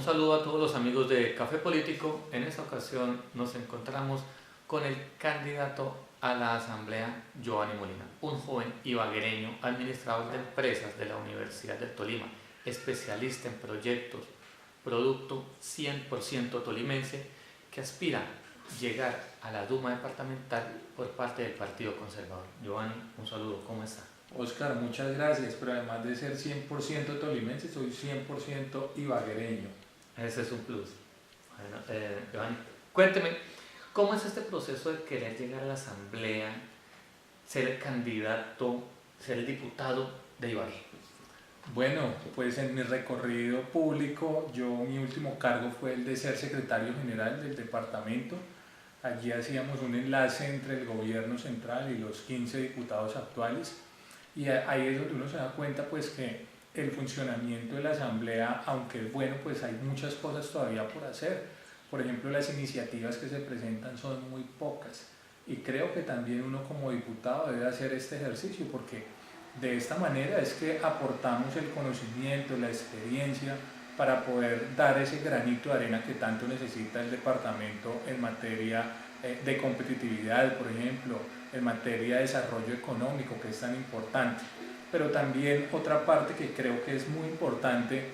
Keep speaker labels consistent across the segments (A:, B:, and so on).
A: Un saludo a todos los amigos de Café Político. En esta ocasión nos encontramos con el candidato a la Asamblea, Giovanni Molina, un joven ibaguereño, administrador de empresas de la Universidad del Tolima, especialista en proyectos, producto 100% tolimense, que aspira a llegar a la Duma departamental por parte del Partido Conservador. Giovanni, un saludo, ¿cómo está?
B: Oscar, muchas gracias, pero además de ser 100% tolimense, soy 100% ibaguereño.
A: Ese es un plus. Bueno, Giovanni, cuénteme, ¿cómo es este proceso de querer llegar a la Asamblea, ser el candidato, ser el diputado de Ibagué?
B: Bueno, pues en mi recorrido público, mi último cargo fue el de ser secretario general del departamento. Allí hacíamos un enlace entre el gobierno central y los 15 diputados actuales. Y ahí es donde uno se da cuenta pues que el funcionamiento de la Asamblea, aunque es bueno, pues hay muchas cosas todavía por hacer. Por ejemplo, las iniciativas que se presentan son muy pocas. Y creo que también uno como diputado debe hacer este ejercicio porque de esta manera es que aportamos el conocimiento, la experiencia para poder dar ese granito de arena que tanto necesita el departamento en materia de competitividad, por ejemplo, en materia de desarrollo económico, que es tan importante. Pero también otra parte que creo que es muy importante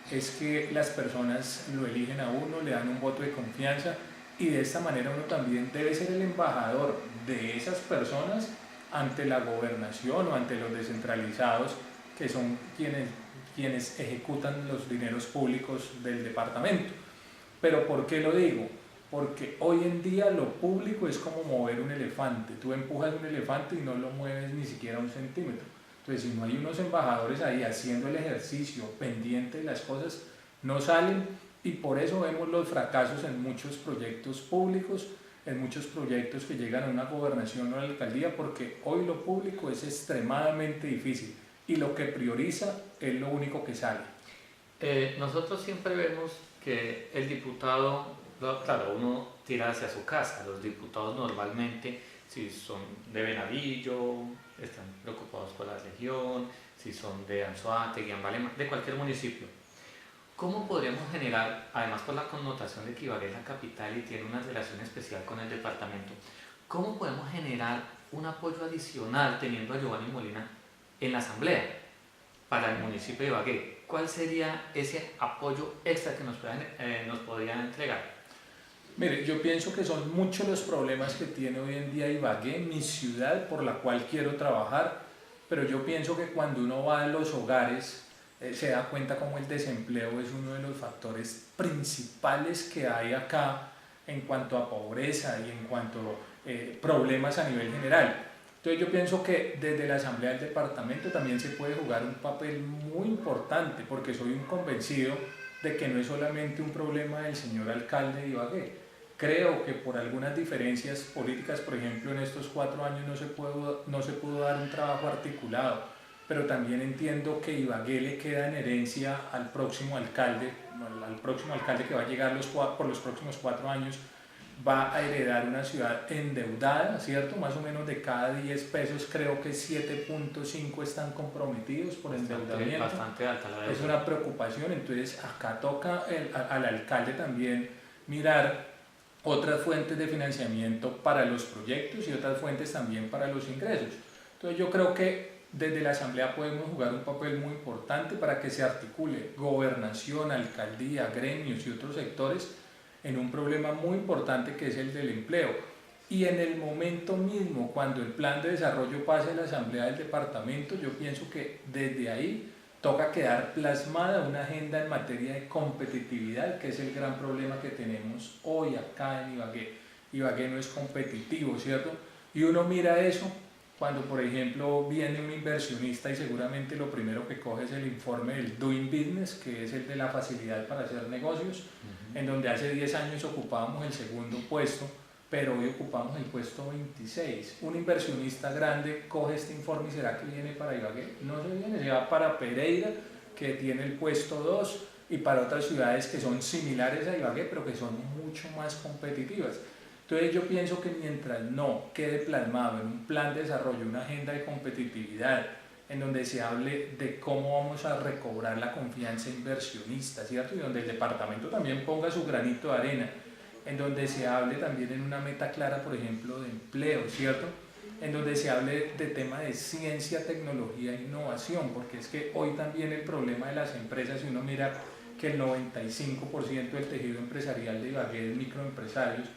B: es que las personas lo eligen a uno, le dan un voto de confianza y de esta manera uno también debe ser el embajador de esas personas ante la gobernación o ante los descentralizados que son quienes ejecutan los dineros públicos del departamento. Pero ¿por qué lo digo? Porque hoy en día lo público es como mover un elefante. Tú empujas un elefante y no lo mueves ni siquiera un centímetro. Entonces, si no hay unos embajadores ahí haciendo el ejercicio, pendiente de las cosas, no salen y por eso vemos los fracasos en muchos proyectos públicos, en muchos proyectos que llegan a una gobernación o a la alcaldía, porque hoy lo público es extremadamente difícil y lo que prioriza es lo único que sale.
A: Nosotros siempre vemos que el diputado, claro, uno tira hacia su casa. Los diputados normalmente, si son de Venadillo, están preocupados por la región, si son de Anzoátegui, Ambalema, de cualquier municipio. ¿Cómo podríamos generar, además por la connotación de que Ibagué es la capital y tiene una relación especial con el departamento, cómo podemos generar un apoyo adicional teniendo a Giovanni Molina en la asamblea para el municipio de Ibagué? ¿Cuál sería ese apoyo extra que nos podrían entregar?
B: Mire, yo pienso que son muchos los problemas que tiene hoy en día Ibagué, mi ciudad por la cual quiero trabajar, pero yo pienso que cuando uno va a los hogares se da cuenta como el desempleo es uno de los factores principales que hay acá en cuanto a pobreza y en cuanto a problemas a nivel general. Entonces yo pienso que desde la Asamblea del Departamento también se puede jugar un papel muy importante porque soy un convencido de que no es solamente un problema del señor alcalde de Ibagué. Creo que por algunas diferencias políticas, por ejemplo, en estos 4 años no se pudo dar un trabajo articulado, pero también entiendo que Ibagué le queda en herencia al próximo alcalde que va a llegar por los próximos 4 años, va a heredar una ciudad endeudada, ¿cierto? Más o menos de cada 10 pesos, creo que 7.5 están comprometidos por endeudamiento.
A: Bastante alta la deuda.
B: Es una preocupación, entonces acá toca al alcalde también mirar otras fuentes de financiamiento para los proyectos y otras fuentes también para los ingresos. Entonces yo creo que desde la Asamblea podemos jugar un papel muy importante para que se articule gobernación, alcaldía, gremios y otros sectores en un problema muy importante que es el del empleo. Y en el momento mismo, cuando el plan de desarrollo pase a la Asamblea del Departamento, yo pienso que desde ahí toca quedar plasmada una agenda en materia de competitividad, que es el gran problema que tenemos hoy acá en Ibagué. Ibagué no es competitivo, ¿cierto? Y uno mira eso cuando, por ejemplo, viene un inversionista y seguramente lo primero que coge es el informe del Doing Business, que es el de la facilidad para hacer negocios, en donde hace 10 años ocupábamos el segundo puesto, pero hoy ocupamos el puesto 26. Un inversionista grande coge este informe y ¿será que viene para Ibagué? No se viene, se va para Pereira, que tiene el puesto 2, y para otras ciudades que son similares a Ibagué, pero que son mucho más competitivas. Entonces yo pienso que mientras no quede plasmado en un plan de desarrollo, una agenda de competitividad, en donde se hable de cómo vamos a recobrar la confianza inversionista, ¿cierto? Y donde el departamento también ponga su granito de arena, en donde se hable también en una meta clara, por ejemplo, de empleo, ¿cierto? En donde se hable de tema de ciencia, tecnología e innovación, porque es que hoy también el problema de las empresas, si uno mira que el 95% del tejido empresarial de Ibagué es microempresarios,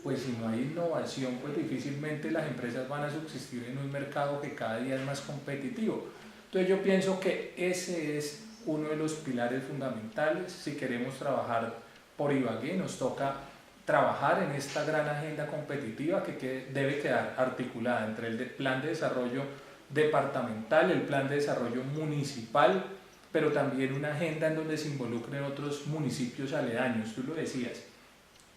B: pues si no hay innovación, pues difícilmente las empresas van a subsistir en un mercado que cada día es más competitivo. Entonces yo pienso que ese es uno de los pilares fundamentales. Si queremos trabajar por Ibagué, nos toca trabajar en esta gran agenda competitiva que debe quedar articulada entre el plan de desarrollo departamental, el plan de desarrollo municipal, pero también una agenda en donde se involucren otros municipios aledaños. Tú lo decías,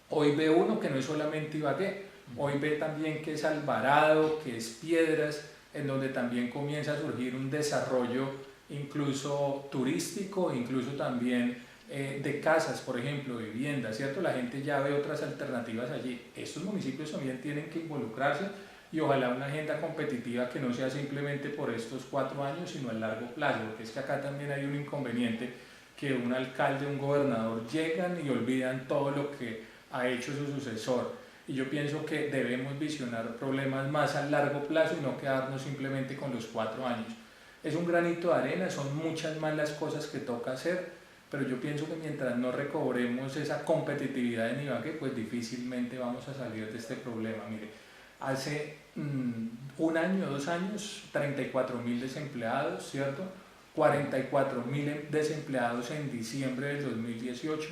B: hoy ve uno que no es solamente Ibagué, hoy ve también que es Alvarado, que es Piedras, en donde también comienza a surgir un desarrollo incluso turístico, incluso también de casas, por ejemplo, viviendas, ¿cierto? La gente ya ve otras alternativas allí. Estos municipios también tienen que involucrarse y ojalá una agenda competitiva que no sea simplemente por estos 4 años, sino a largo plazo, porque es que acá también hay un inconveniente que un alcalde, un gobernador llegan y olvidan todo lo que ha hecho su sucesor. Y yo pienso que debemos visionar problemas más a largo plazo y no quedarnos simplemente con los 4 años. Es un granito de arena, son muchas más las cosas que toca hacer, pero yo pienso que mientras no recobremos esa competitividad en Ibagué, pues difícilmente vamos a salir de este problema. Mire, hace 1 año, 2 años, 34.000 desempleados, ¿cierto? 44.000 desempleados en diciembre del 2018,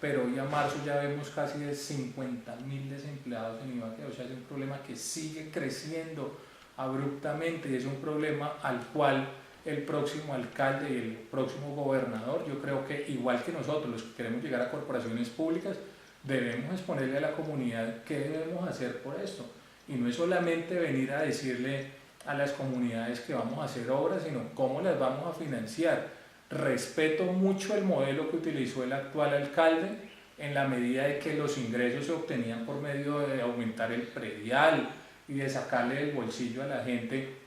B: pero hoy a marzo ya vemos casi de 50.000 desempleados en Ibagué. O sea, es un problema que sigue creciendo abruptamente y es un problema al cual el próximo alcalde y el próximo gobernador, yo creo que igual que nosotros, los que queremos llegar a corporaciones públicas, debemos exponerle a la comunidad qué debemos hacer por esto. Y no es solamente venir a decirle a las comunidades que vamos a hacer obras, sino cómo las vamos a financiar. Respeto mucho el modelo que utilizó el actual alcalde en la medida de que los ingresos se obtenían por medio de aumentar el predial y de sacarle del bolsillo a la gente,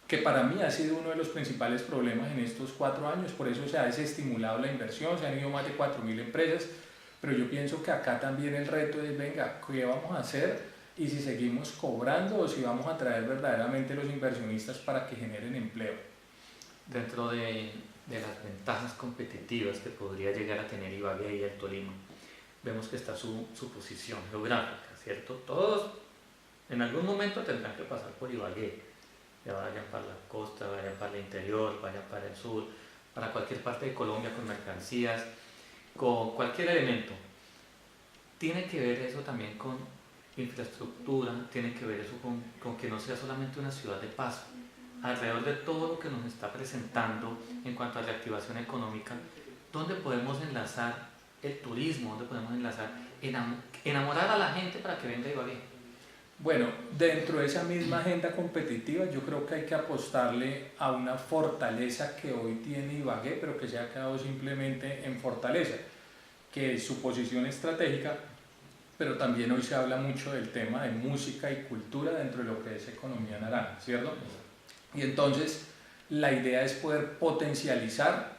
B: que para mí ha sido uno de los principales problemas en estos 4 años. Por eso se ha desestimulado la inversión, se han ido más de 4.000 empresas, pero yo pienso que acá también el reto es, venga, ¿qué vamos a hacer? Y si seguimos cobrando o si vamos a traer verdaderamente los inversionistas para que generen empleo.
A: Dentro de las ventajas competitivas que podría llegar a tener Ibagué y el Tolima, vemos que está su posición geográfica, ¿cierto? Todos en algún momento tendrán que pasar por Ibagué, ya vayan para la costa, vayan para el interior, vayan para el sur, para cualquier parte de Colombia con mercancías, con cualquier elemento. Tiene que ver eso también con infraestructura, tiene que ver eso con que no sea solamente una ciudad de paso. Alrededor de todo lo que nos está presentando en cuanto a reactivación económica, ¿dónde podemos enlazar el turismo? ¿Dónde podemos enlazar, enamorar a la gente para que venga a Ibagué?
B: Bueno, dentro de esa misma agenda competitiva yo creo que hay que apostarle a una fortaleza que hoy tiene Ibagué, pero que se ha quedado simplemente en fortaleza, que es su posición estratégica, pero también hoy se habla mucho del tema de música y cultura dentro de lo que es economía naranja, ¿cierto? Y entonces la idea es poder potencializar.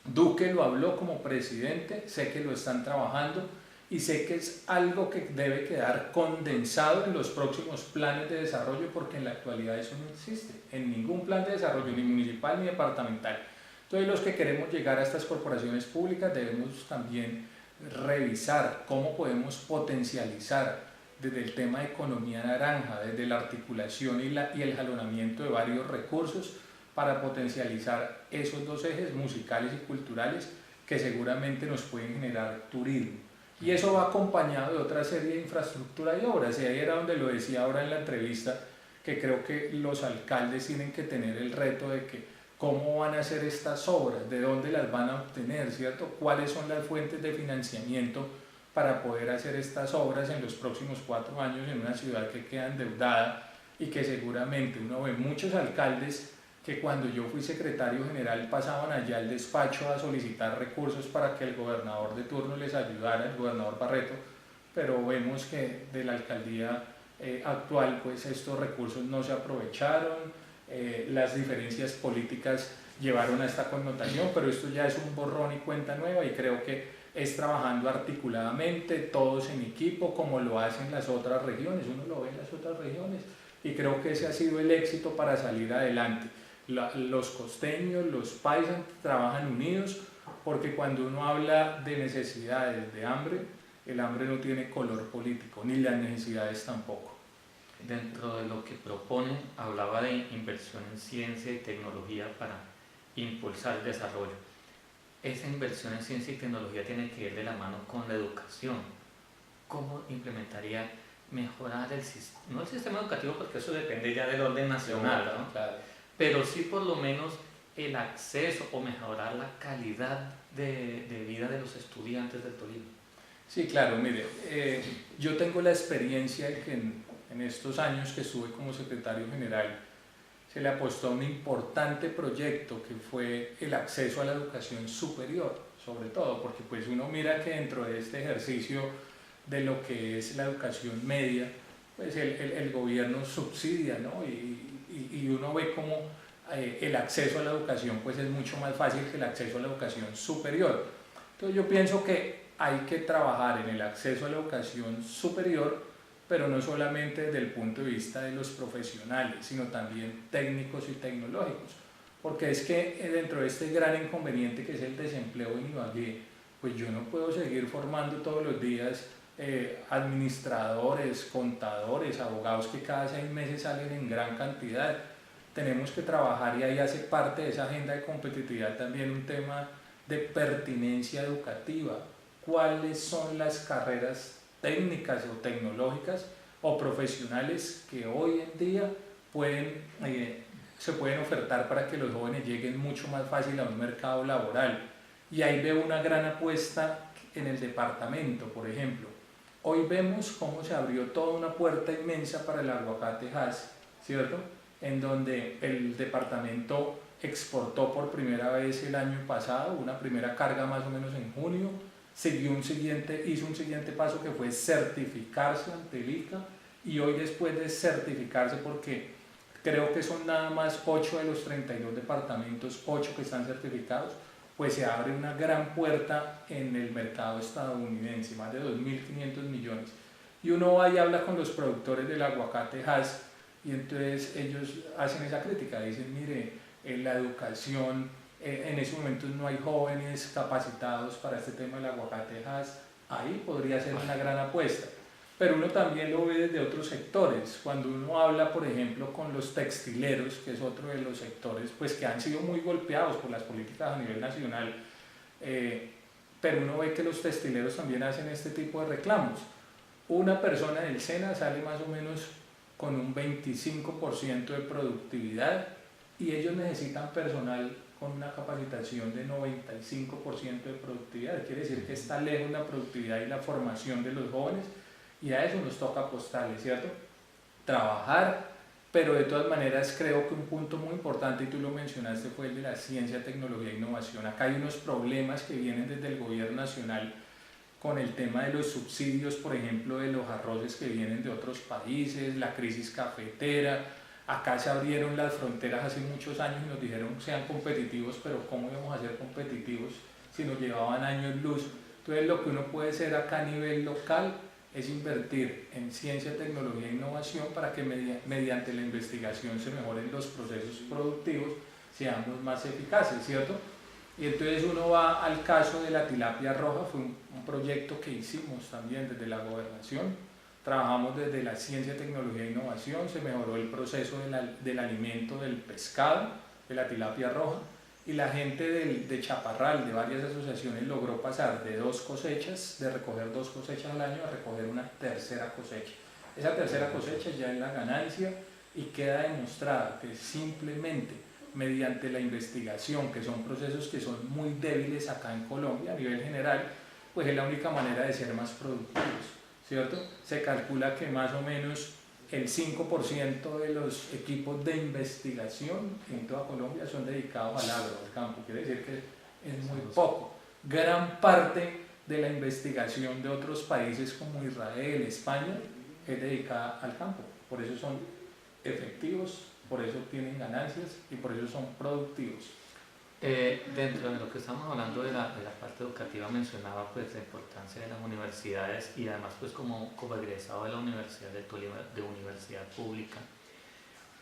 B: Duque lo habló como presidente, sé que lo están trabajando y sé que es algo que debe quedar condensado en los próximos planes de desarrollo, porque en la actualidad eso no existe en ningún plan de desarrollo, ni municipal ni departamental. Entonces los que queremos llegar a estas corporaciones públicas debemos también revisar cómo podemos potencializar desde el tema de economía naranja, desde la articulación y el jalonamiento de varios recursos para potencializar esos 2 ejes musicales y culturales que seguramente nos pueden generar turismo. Y eso va acompañado de otra serie de infraestructura y obras, y ahí era donde lo decía ahora en la entrevista, que creo que los alcaldes tienen que tener el reto de que cómo van a hacer estas obras, de dónde las van a obtener, ¿cierto? ¿Cuáles son las fuentes de financiamiento para poder hacer estas obras en los próximos 4 años en una ciudad que queda endeudada y que seguramente uno ve muchos alcaldes que cuando yo fui secretario general pasaban allá al despacho a solicitar recursos para que el gobernador de turno les ayudara, el gobernador Barreto, pero vemos que de la alcaldía actual pues estos recursos no se aprovecharon, las diferencias políticas llevaron a esta connotación, pero esto ya es un borrón y cuenta nueva y creo que es trabajando articuladamente, todos en equipo, como lo hacen las otras regiones, uno lo ve en las otras regiones y creo que ese ha sido el éxito para salir adelante. Los costeños, los paisas trabajan unidos porque cuando uno habla de necesidades, de hambre, el hambre no tiene color político, ni las necesidades tampoco.
A: Dentro de lo que proponen, hablaba de inversión en ciencia y tecnología para impulsar el desarrollo. Esa inversión en ciencia y tecnología tiene que ir de la mano con la educación. ¿Cómo implementaría mejorar no el sistema educativo, porque eso depende ya del orden nacional, ¿no?
B: Claro.
A: Pero sí por lo menos el acceso o mejorar la calidad de vida de los estudiantes del Tolima?
B: Sí, claro, mire, yo tengo la experiencia de que en estos años que estuve como secretario general se le apostó a un importante proyecto que fue el acceso a la educación superior, sobre todo, porque pues uno mira que dentro de este ejercicio de lo que es la educación media, pues el gobierno subsidia, ¿no? Y uno ve como el acceso a la educación pues es mucho más fácil que el acceso a la educación superior. Entonces yo pienso que hay que trabajar en el acceso a la educación superior, pero no solamente desde el punto de vista de los profesionales, sino también técnicos y tecnológicos, porque es que dentro de este gran inconveniente que es el desempleo en Ibagué, pues yo no puedo seguir formando todos los días administradores, contadores, abogados que cada 6 meses salen en gran cantidad. Tenemos que trabajar y ahí hace parte de esa agenda de competitividad también un tema de pertinencia educativa. ¿Cuáles son las carreras técnicas o tecnológicas o profesionales que hoy en día se pueden ofertar para que los jóvenes lleguen mucho más fácil a un mercado laboral? Y ahí veo una gran apuesta en el departamento, por ejemplo. Hoy vemos cómo se abrió toda una puerta inmensa para el aguacate Hass, ¿cierto? En donde el departamento exportó por primera vez el año pasado, una primera carga más o menos en junio, hizo un siguiente paso que fue certificarse ante el ICA, y hoy después de certificarse, porque creo que son nada más 8 de los 32 departamentos, 8 que están certificados, pues se abre una gran puerta en el mercado estadounidense, más de 2.500 millones. Y uno va y habla con los productores del aguacate Hass, y entonces ellos hacen esa crítica, dicen, mire, en la educación, en ese momento no hay jóvenes capacitados para este tema del aguacate Hass, ahí podría ser una gran apuesta. Pero uno también lo ve desde otros sectores. Cuando uno habla, por ejemplo, con los textileros, que es otro de los sectores pues, que han sido muy golpeados por las políticas a nivel nacional, pero uno ve que los textileros también hacen este tipo de reclamos. Una persona del SENA sale más o menos con un 25% de productividad y ellos necesitan personal con una capacitación de 95% de productividad. Quiere decir que está lejos la productividad y la formación de los jóvenes, y a eso nos toca apostarle, ¿cierto? Trabajar, pero de todas maneras creo que un punto muy importante, y tú lo mencionaste, fue el de la ciencia, tecnología e innovación. Acá hay unos problemas que vienen desde el gobierno nacional con el tema de los subsidios, por ejemplo, de los arroces que vienen de otros países, la crisis cafetera. Acá se abrieron las fronteras hace muchos años y nos dijeron sean competitivos, pero ¿cómo íbamos a ser competitivos si nos llevaban años luz? Entonces lo que uno puede hacer acá a nivel local es invertir en ciencia, tecnología e innovación para que mediante la investigación se mejoren los procesos productivos, seamos más eficaces, ¿cierto? Y entonces uno va al caso de la tilapia roja, fue un proyecto que hicimos también desde la gobernación, trabajamos desde la ciencia, tecnología e innovación, se mejoró el proceso del alimento del pescado, de la tilapia roja, y la gente de Chaparral, de varias asociaciones, logró pasar de 2 cosechas, de recoger 2 cosechas al año, a recoger una tercera cosecha. Esa tercera cosecha ya es la ganancia y queda demostrada que simplemente mediante la investigación, que son procesos que son muy débiles acá en Colombia a nivel general, pues es la única manera de ser más productivos, ¿cierto? Se calcula que más o menos el 5% de los equipos de investigación en toda Colombia son dedicados al agro, al campo, quiere decir que es muy poco. Gran parte de la investigación de otros países como Israel, España, es dedicada al campo, por eso son efectivos por eso tienen ganancias y por eso son productivos.
A: Dentro de lo que estamos hablando de la parte educativa mencionaba pues la importancia de las universidades y además pues como egresado de la Universidad de Tolima, de universidad pública,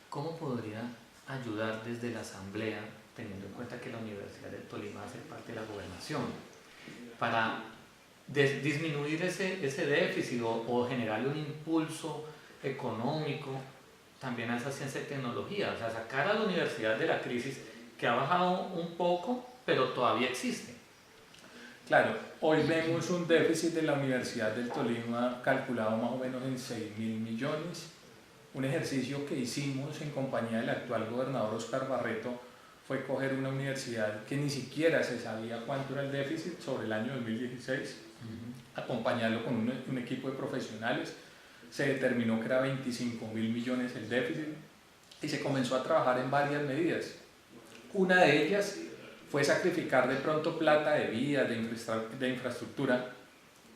A: ¿cómo podría ayudar desde la asamblea, teniendo en cuenta que la Universidad de Tolima hace parte de la gobernación, para disminuir ese déficit o generarle un impulso económico también a esa ciencia y tecnología? O sea, sacar a la universidad de la crisis que ha bajado un poco, pero todavía existe.
B: Claro, hoy vemos un déficit de la Universidad del Tolima calculado más o menos en 6.000 millones. Un ejercicio que hicimos en compañía del actual gobernador Óscar Barreto fue coger una universidad que ni siquiera se sabía cuánto era el déficit sobre el año 2016, acompañarlo con un equipo de profesionales, se determinó que era 25.000 millones el déficit y se comenzó a trabajar en varias medidas. Una de ellas fue sacrificar de pronto plata de vías, de infraestructura,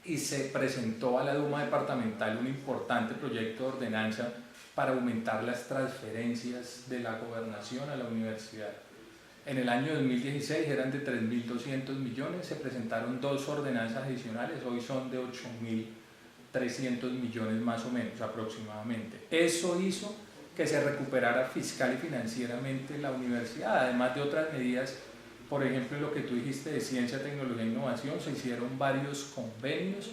B: y se presentó a la Duma departamental un importante proyecto de ordenanza para aumentar las transferencias de la gobernación a la universidad. En el año 2016 eran de 3.200 millones, se presentaron 2 ordenanzas adicionales, hoy son de 8.300 millones más o menos aproximadamente. Eso hizo que se recuperara fiscal y financieramente la universidad, además de otras medidas. Por ejemplo, lo que tú dijiste de ciencia, tecnología e innovación, se hicieron varios convenios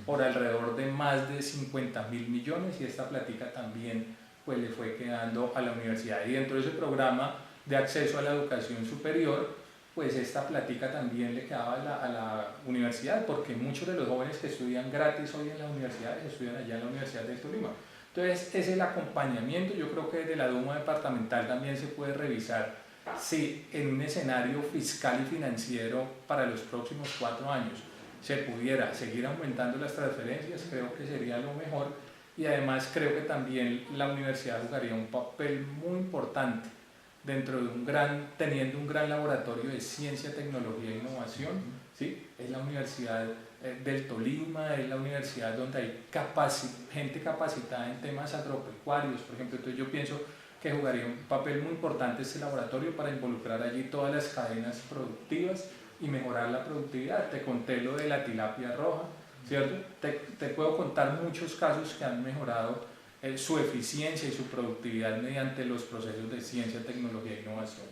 B: por alrededor de más de 50.000 millones y esta plática también pues, le fue quedando a la universidad. Y dentro de ese programa de acceso a la educación superior, pues esta plática también le quedaba a la universidad, porque muchos de los jóvenes que estudian gratis hoy en las universidades estudian allá en la Universidad de Tolima. Entonces, es el acompañamiento. Yo creo que desde la Duma departamental también se puede revisar si en un escenario fiscal y financiero para los próximos 4 años se pudiera seguir aumentando las transferencias, creo que sería lo mejor, y además creo que también la universidad jugaría un papel muy importante dentro de teniendo un gran laboratorio de ciencia, tecnología e innovación. ¿Sí? Es la Universidad del Tolima, es la universidad donde hay gente capacitada en temas agropecuarios, por ejemplo. Entonces yo pienso que jugaría un papel muy importante este laboratorio para involucrar allí todas las cadenas productivas y mejorar la productividad. Te conté lo de la tilapia roja, ¿cierto? Te puedo contar muchos casos que han mejorado su eficiencia y su productividad mediante los procesos de ciencia, tecnología e innovación.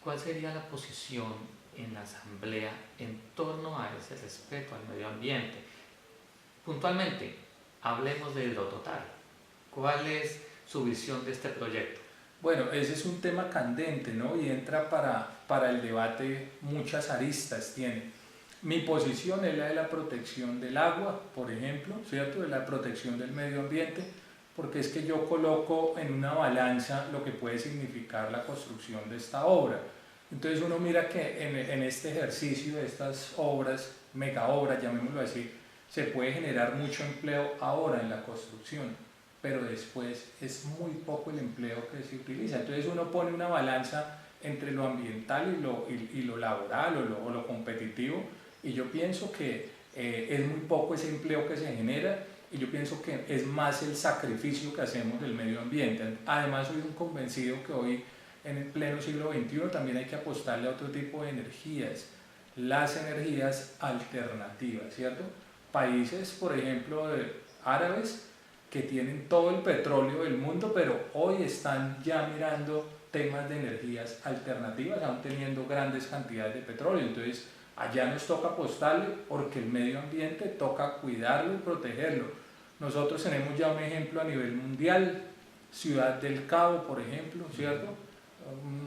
A: ¿Cuál sería la posición en la asamblea en torno a ese respeto al medio ambiente? Puntualmente, hablemos de Hidrototal. ¿Cuál es su visión de este proyecto?
B: Bueno, ese es un tema candente, ¿no? Y entra para el debate, muchas aristas tiene. Mi posición es la de la protección del agua, por ejemplo, ¿cierto? De la protección del medio ambiente, porque es que yo coloco en una balanza lo que puede significar la construcción de esta obra. Entonces uno mira que en este ejercicio de estas obras, mega obras, llamémoslo así, se puede generar mucho empleo ahora en la construcción, pero después es muy poco el empleo que se utiliza. Entonces uno pone una balanza entre lo ambiental y lo laboral o lo competitivo, y yo pienso que es muy poco ese empleo que se genera, y yo pienso que es más el sacrificio que hacemos del medio ambiente. Además soy un convencido que hoy en el pleno siglo XXI también hay que apostarle a otro tipo de energías, las energías alternativas, ¿cierto? Países, por ejemplo, árabes, que tienen todo el petróleo del mundo, pero hoy están ya mirando temas de energías alternativas, aún teniendo grandes cantidades de petróleo. Entonces, allá nos toca apostarle porque el medio ambiente toca cuidarlo y protegerlo. Nosotros tenemos ya un ejemplo a nivel mundial, Ciudad del Cabo, por ejemplo, ¿cierto?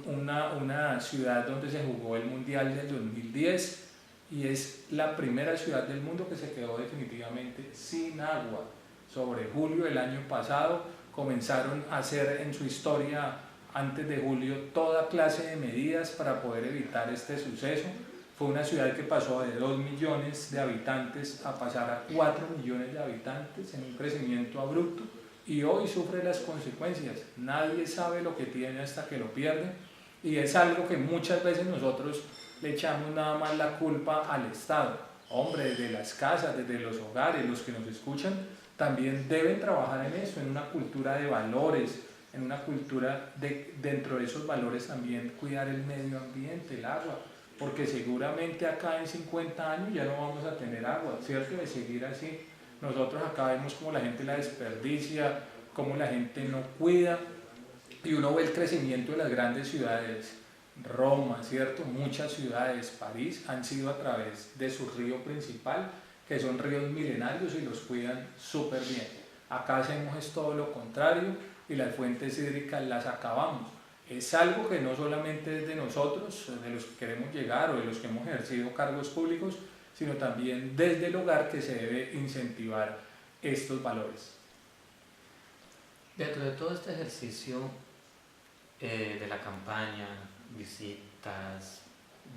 B: Una ciudad donde se jugó el Mundial del 2010 y es la primera ciudad del mundo que se quedó definitivamente sin agua. Sobre julio del año pasado comenzaron a hacer en su historia, antes de julio, toda clase de medidas para poder evitar este suceso. Fue una ciudad que pasó de 2 millones de habitantes a pasar a 4 millones de habitantes en un crecimiento abrupto, y hoy sufre las consecuencias. Nadie sabe lo que tiene hasta que lo pierde, y es algo que muchas veces nosotros le echamos nada más la culpa al Estado. Hombre, desde las casas, desde los hogares, los que nos escuchan también deben trabajar en eso, en una cultura de valores, en una cultura dentro de esos valores también cuidar el medio ambiente, el agua, porque seguramente acá en 50 años ya no vamos a tener agua, ¿cierto? De seguir así. Nosotros acá vemos cómo la gente la desperdicia, cómo la gente no cuida, y uno ve el crecimiento de las grandes ciudades, Roma, ¿cierto? Muchas ciudades, París, han sido a través de su río principal, que son ríos milenarios y los cuidan súper bien. Acá hacemos es todo lo contrario y las fuentes hídricas las acabamos. Es algo que no solamente es de nosotros, de los que queremos llegar o de los que hemos ejercido cargos públicos, sino también desde el hogar que se debe incentivar estos valores.
A: Dentro de todo este ejercicio de la campaña, visitas,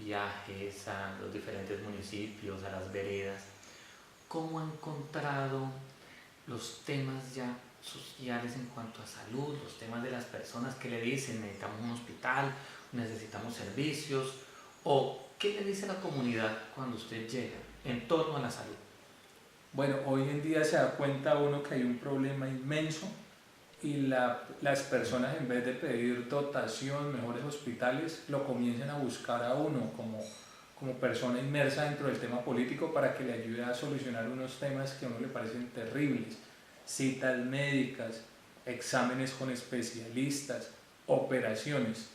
A: viajes a los diferentes municipios, a las veredas, ¿cómo ha encontrado los temas ya sociales en cuanto a salud, los temas de las personas que le dicen necesitamos un hospital, necesitamos servicios, o qué le dice la comunidad cuando usted llega en torno a la salud?
B: Bueno, hoy en día se da cuenta uno que hay un problema inmenso y las personas, en vez de pedir dotación, mejores hospitales, lo comienzan a buscar a uno como persona inmersa dentro del tema político para que le ayude a solucionar unos temas que a uno le parecen terribles: citas médicas, exámenes con especialistas, operaciones.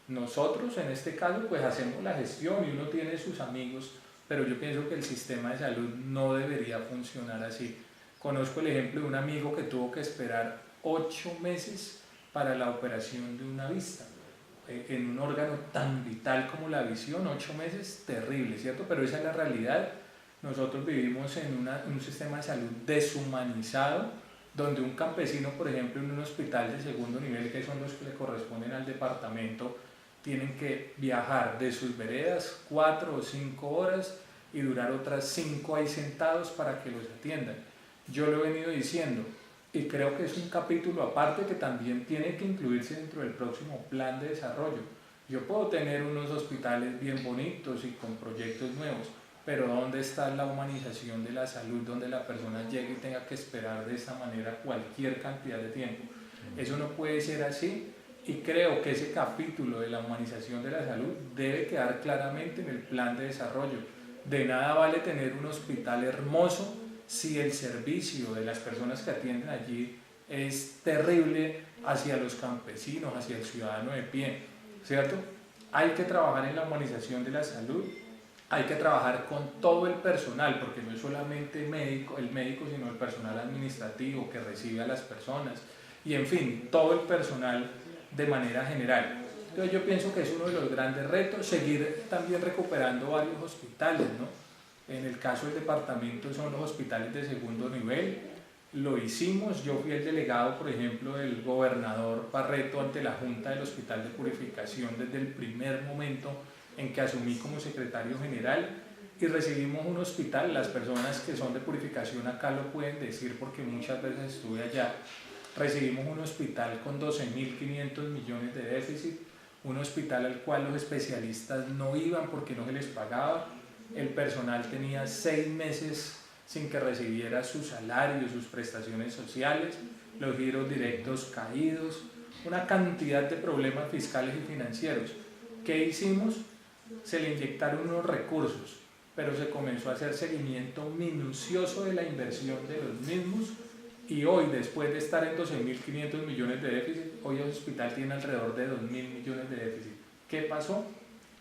B: Nosotros en este caso pues hacemos la gestión y uno tiene sus amigos, pero yo pienso que el sistema de salud no debería funcionar así. Conozco el ejemplo de un amigo que tuvo que esperar 8 meses para la operación de una vista, en un órgano tan vital como la visión. 8 meses, terrible, ¿cierto? Pero esa es la realidad. Nosotros vivimos en un sistema de salud deshumanizado, donde un campesino, por ejemplo, en un hospital de segundo nivel, que son los que le corresponden al departamento, tienen que viajar de sus veredas 4 o 5 horas y durar otras 5 ahí sentados para que los atiendan. Yo lo he venido diciendo, y creo que es un capítulo aparte que también tiene que incluirse dentro del próximo plan de desarrollo. Yo puedo tener unos hospitales bien bonitos y con proyectos nuevos, pero ¿dónde está la humanización de la salud, donde la persona llegue y tenga que esperar de esta manera cualquier cantidad de tiempo? Eso no puede ser así, y creo que ese capítulo de la humanización de la salud debe quedar claramente en el plan de desarrollo. De nada vale tener un hospital hermoso si el servicio de las personas que atienden allí es terrible hacia los campesinos, hacia el ciudadano de pie, ¿cierto? Hay que trabajar en la humanización de la salud, hay que trabajar con todo el personal, porque no es solamente el médico, sino el personal administrativo que recibe a las personas, y en fin, todo el personal de manera general. Entonces yo pienso que es uno de los grandes retos, seguir también recuperando varios hospitales, ¿no? En el caso del departamento son los hospitales de segundo nivel, lo hicimos. Yo fui el delegado, por ejemplo, del gobernador Barreto ante la Junta del Hospital de Purificación desde el primer momento en que asumí como secretario general, y recibimos un hospital. Las personas que son de Purificación acá lo pueden decir porque muchas veces estuve allá. Recibimos un hospital con 12.500 millones de déficit, un hospital al cual los especialistas no iban porque no se les pagaba. El personal tenía 6 meses sin que recibiera su salario, sus prestaciones sociales, los giros directos caídos, una cantidad de problemas fiscales y financieros. ¿Qué hicimos? Se le inyectaron unos recursos, pero se comenzó a hacer seguimiento minucioso de la inversión de los mismos, y hoy, después de estar en 12.500 millones de déficit, hoy el hospital tiene alrededor de 2.000 millones de déficit. ¿Qué pasó?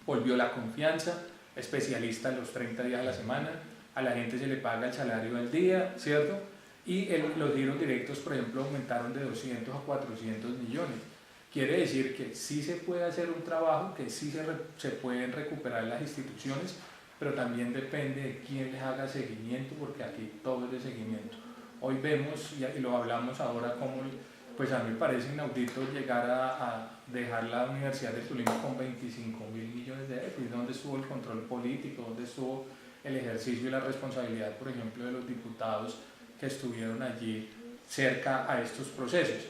B: Volvió la confianza, especialistas los 30 días a la semana, a la gente se le paga el salario al día, ¿cierto? Y los giros directos, por ejemplo, aumentaron de 200 a 400 millones. Quiere decir que sí se puede hacer un trabajo, que sí se pueden recuperar las instituciones, pero también depende de quién les haga seguimiento, porque aquí todo es de seguimiento. Hoy vemos, y lo hablamos ahora, como pues a mí me parece inaudito llegar a dejar la Universidad de Tolima con 25.000 millones de déficit. ¿Dónde estuvo el control político? ¿Dónde estuvo el ejercicio y la responsabilidad, por ejemplo, de los diputados que estuvieron allí cerca a estos procesos?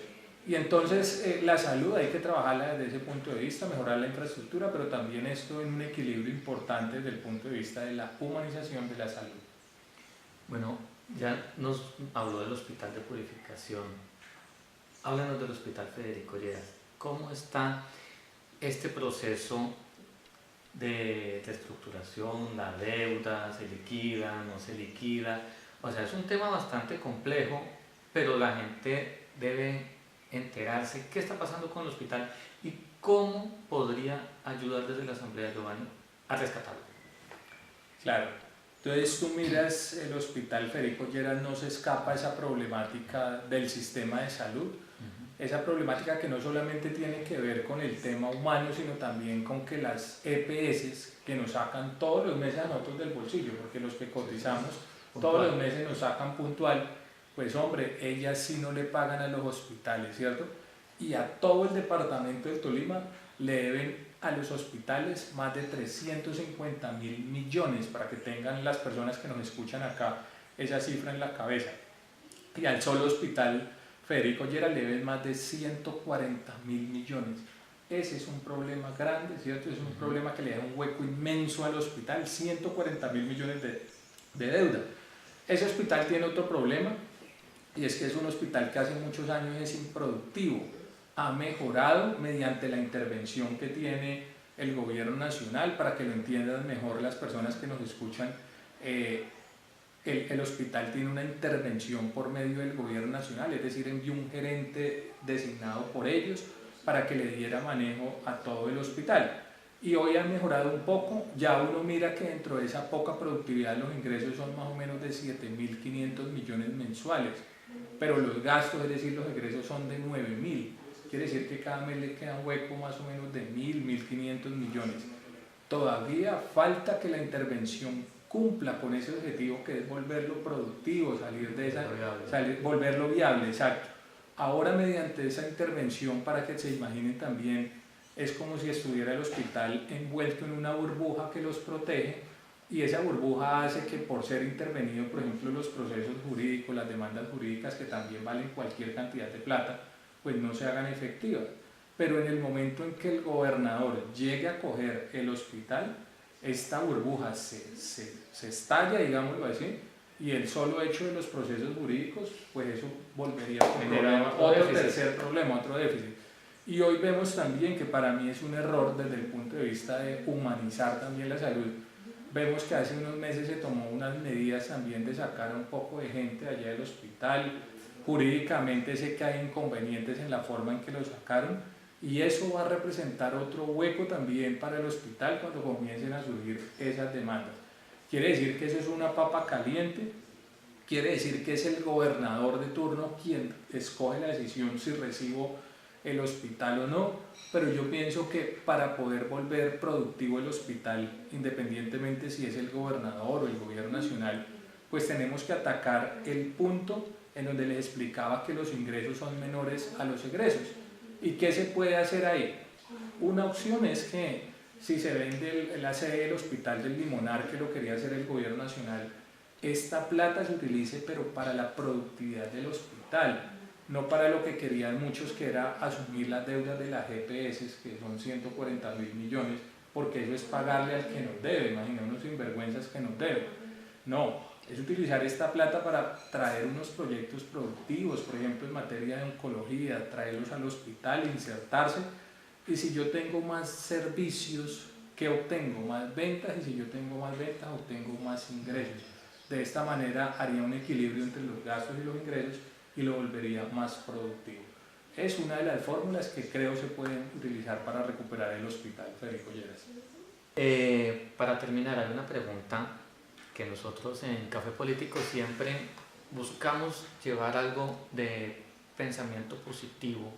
B: Y entonces la salud hay que trabajarla desde ese punto de vista, mejorar la infraestructura, pero también esto en un equilibrio importante desde el punto de vista de la humanización de la salud.
A: Bueno, ya nos habló del hospital de Purificación. Háblanos del Hospital Federico Lleras. ¿Cómo está este proceso de reestructuración? ¿La deuda se liquida, no se liquida? O sea, es un tema bastante complejo, pero la gente debe enterarse qué está pasando con el hospital y cómo podría ayudar desde la Asamblea, Giovanni, a rescatarlo.
B: Claro. Entonces tú miras el Hospital Federico Lleras, no se escapa esa problemática del sistema de salud, esa problemática que no solamente tiene que ver con el tema humano, sino también con que las EPS que nos sacan todos los meses a nosotros del bolsillo, porque los que cotizamos todos los meses nos sacan puntual, pues hombre, ellas sí no le pagan a los hospitales, ¿cierto? Y a todo el departamento del Tolima le deben a los hospitales más de 350.000 millones, para que tengan las personas que nos escuchan acá esa cifra en la cabeza. Y al solo hospital Federico Lleras le deben más de 140.000 millones. Ese es un problema grande, ¿cierto? Es un problema que le da un hueco inmenso al hospital, 140.000 millones de deuda. Ese hospital tiene otro problema, y es que es un hospital que hace muchos años es improductivo. Ha mejorado mediante la intervención que tiene el gobierno nacional. Para que lo entiendan mejor las personas que nos escuchan, el hospital tiene una intervención por medio del gobierno nacional, es decir, envió un gerente designado por ellos para que le diera manejo a todo el hospital. Y hoy ha mejorado un poco, ya uno mira que dentro de esa poca productividad los ingresos son más o menos de 7.500 millones mensuales, pero los gastos, es decir, los egresos son de 9.000. Quiere decir que cada mes le queda un hueco más o menos de 1.500 millones. Todavía falta que la intervención cumpla con ese objetivo, que es volverlo productivo, volverlo viable, exacto. Ahora, mediante esa intervención, para que se imaginen también, es como si estuviera el hospital envuelto en una burbuja que los protege, y esa burbuja hace que, por ser intervenido, por ejemplo, los procesos jurídicos, las demandas jurídicas, que también valen cualquier cantidad de plata, pues no se hagan efectivas. Pero en el momento en que el gobernador llegue a coger el hospital, esta burbuja se estalla, digámoslo así, y el solo hecho de los procesos jurídicos, pues eso volvería a un problema, otro tercer problema, otro déficit. Y hoy vemos también que para mí es un error desde el punto de vista de humanizar también la salud. Vemos que hace unos meses se tomó unas medidas también de sacar un poco de gente allá del hospital. Jurídicamente sé que hay inconvenientes en la forma en que lo sacaron, y eso va a representar otro hueco también para el hospital cuando comiencen a surgir esas demandas. Quiere decir que eso es una papa caliente, quiere decir que es el gobernador de turno quien escoge la decisión si recibo el hospital o no, pero yo pienso que para poder volver productivo el hospital, independientemente si es el gobernador o el gobierno nacional, pues tenemos que atacar el punto en donde les explicaba que los ingresos son menores a los egresos. ¿Y qué se puede hacer ahí? Una opción es que si se vende la sede del Hospital del Limonar, que lo quería hacer el gobierno nacional, esta plata se utilice pero para la productividad del hospital, no para lo que querían muchos, que era asumir las deudas de las GPS, que son 140.000 millones, porque eso es pagarle al que nos debe, imaginémonos sinvergüenzas que nos debe. No, es utilizar esta plata para traer unos proyectos productivos, por ejemplo en materia de oncología, traerlos al hospital, insertarse, y si yo tengo más servicios, ¿qué obtengo? Más ventas, y si yo tengo más ventas, obtengo más ingresos. De esta manera haría un equilibrio entre los gastos y los ingresos y lo volvería más productivo. Es una de las fórmulas que creo se pueden utilizar para recuperar el Hospital Federico Lleras.
A: Para terminar, hay una pregunta que nosotros en Café Político siempre buscamos llevar algo de pensamiento positivo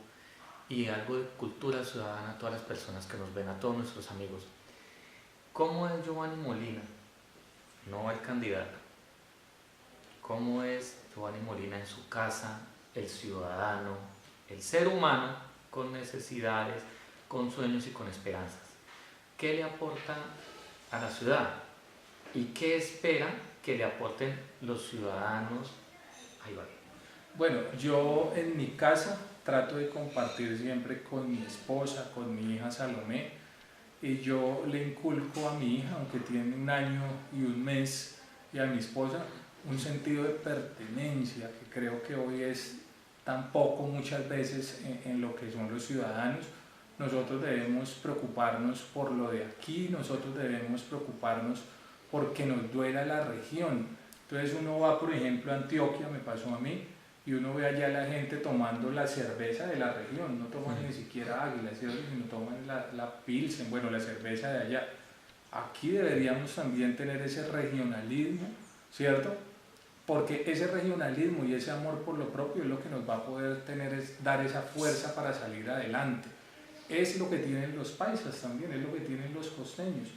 A: y algo de cultura ciudadana a todas las personas que nos ven, a todos nuestros amigos. ¿Cómo es Giovanni Molina? No el candidato. ¿Cómo es Giovanni Molina en su casa, el ciudadano, el ser humano con necesidades, con sueños y con esperanzas? ¿Qué le aporta a la ciudad? ¿Y qué espera que le aporten los ciudadanos a Ibagué?
B: Bueno, yo en mi casa trato de compartir siempre con mi esposa, con mi hija Salomé, y yo le inculco a mi hija, aunque tiene 1 año y 1 mes, y a mi esposa, un sentido de pertenencia que creo que hoy es tampoco muchas veces en lo que son los ciudadanos. Nosotros debemos preocuparnos por lo de aquí, nosotros debemos preocuparnos porque nos duela la región. Entonces uno va, por ejemplo, a Antioquia, me pasó a mí, y uno ve allá a la gente tomando la cerveza de la región, no toman ni siquiera Águila, ¿cierto? Sino toman la Pilsen, bueno, la cerveza de allá. Aquí deberíamos también tener ese regionalismo, ¿cierto? Porque ese regionalismo y ese amor por lo propio es lo que nos va a poder dar esa fuerza para salir adelante. Es lo que tienen los paisas también, es lo que tienen los costeños.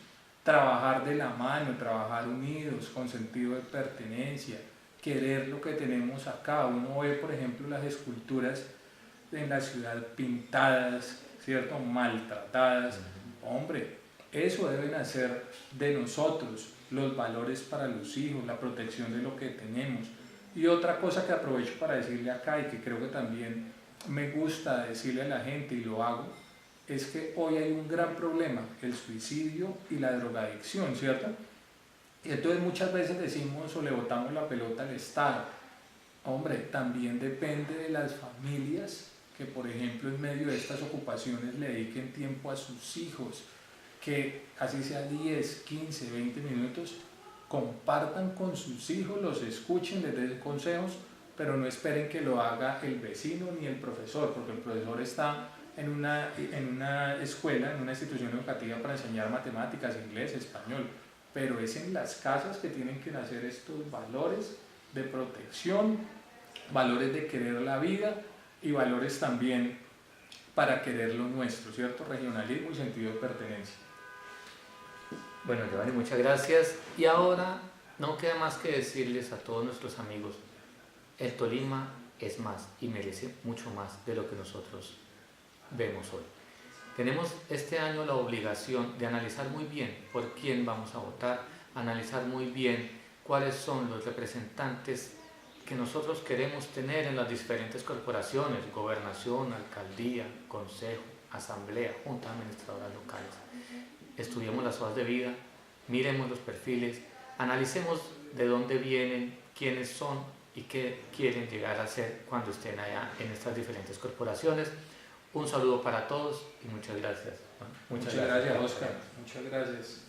B: Trabajar de la mano, trabajar unidos, con sentido de pertenencia, querer lo que tenemos acá. Uno ve, por ejemplo, las esculturas en la ciudad pintadas, ¿cierto? Maltratadas. Hombre, eso deben hacer de nosotros los valores para los hijos, la protección de lo que tenemos. Y otra cosa que aprovecho para decirle acá y que creo que también me gusta decirle a la gente y lo hago, es que hoy hay un gran problema, el suicidio y la drogadicción, ¿cierto? Y entonces muchas veces decimos o le botamos la pelota al Estado. Hombre, también depende de las familias que, por ejemplo, en medio de estas ocupaciones le dediquen tiempo a sus hijos, que así sea 10, 15, 20 minutos, compartan con sus hijos, los escuchen, les den consejos, pero no esperen que lo haga el vecino ni el profesor, porque el profesor está en una escuela, en una institución educativa para enseñar matemáticas, inglés, español, pero es en las casas que tienen que nacer estos valores de protección, valores de querer la vida y valores también para querer lo nuestro, ¿cierto? Regionalismo y sentido de pertenencia.
A: Bueno, Giovanni, muchas gracias. Y ahora no queda más que decirles a todos nuestros amigos, el Tolima es más y merece mucho más de lo que nosotros vemos hoy. Tenemos este año la obligación de analizar muy bien por quién vamos a votar, analizar muy bien cuáles son los representantes que nosotros queremos tener en las diferentes corporaciones, gobernación, alcaldía, consejo, asamblea, junta administradoras locales. Estudiemos las hojas de vida, miremos los perfiles, analicemos de dónde vienen, quiénes son y qué quieren llegar a ser cuando estén allá en estas diferentes corporaciones. Un saludo para todos y muchas gracias.
B: Muchas gracias, Oscar. Muchas gracias.